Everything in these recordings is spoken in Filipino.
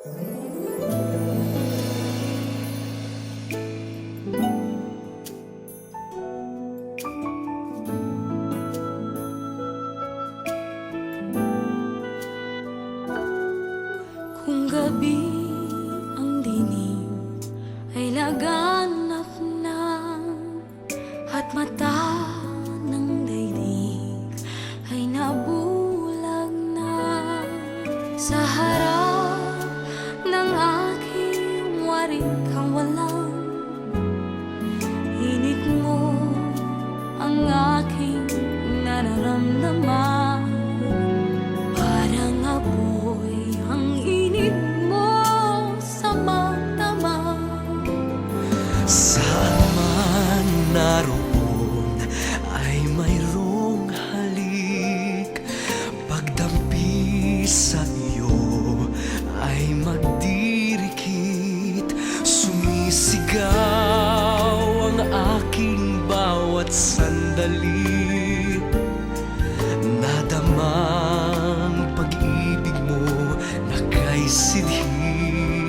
Kung gabi ang dinig ay laganap na at mata ng daigdig ay nabulag na sa harap ng aking waring kang walang init mo ang aking nararamdaman. Parang apoy ang init mo sa magdamag. Saan man naroon ay mayroong halik. Pagdampi sa iyo ay magdirikit. Sumisigaw ang aking bawat sandali. Nadamang pag-ibig mo na kay sidhi.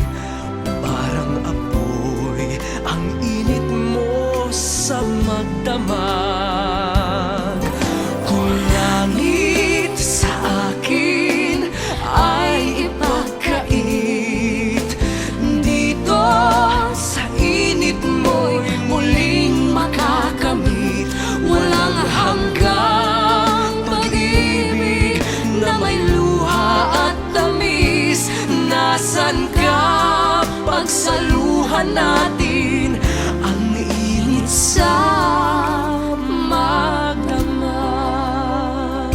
Parang apoy ang init mo sa magdamag. Kung langit sa akin ay ipagkait, dito sa init mo'y muling makakamit. Walang hanggang pag-ibig na may luha at tamis. Nasaan ka? Pagsaluhan natin ang init sa magdamag.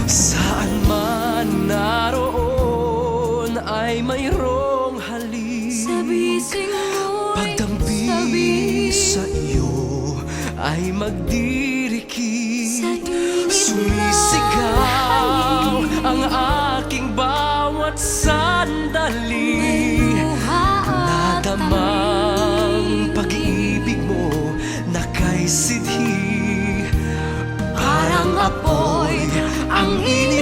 Saan man naroon ay mayroong halik. Sa bising mo'y Pagdampi sa iyo ay magdirikit. sa init Sumisigaw ng ang aking bawat sandali. Nadamang pag-ibig mo na kay sidhi. Parang apoy ang init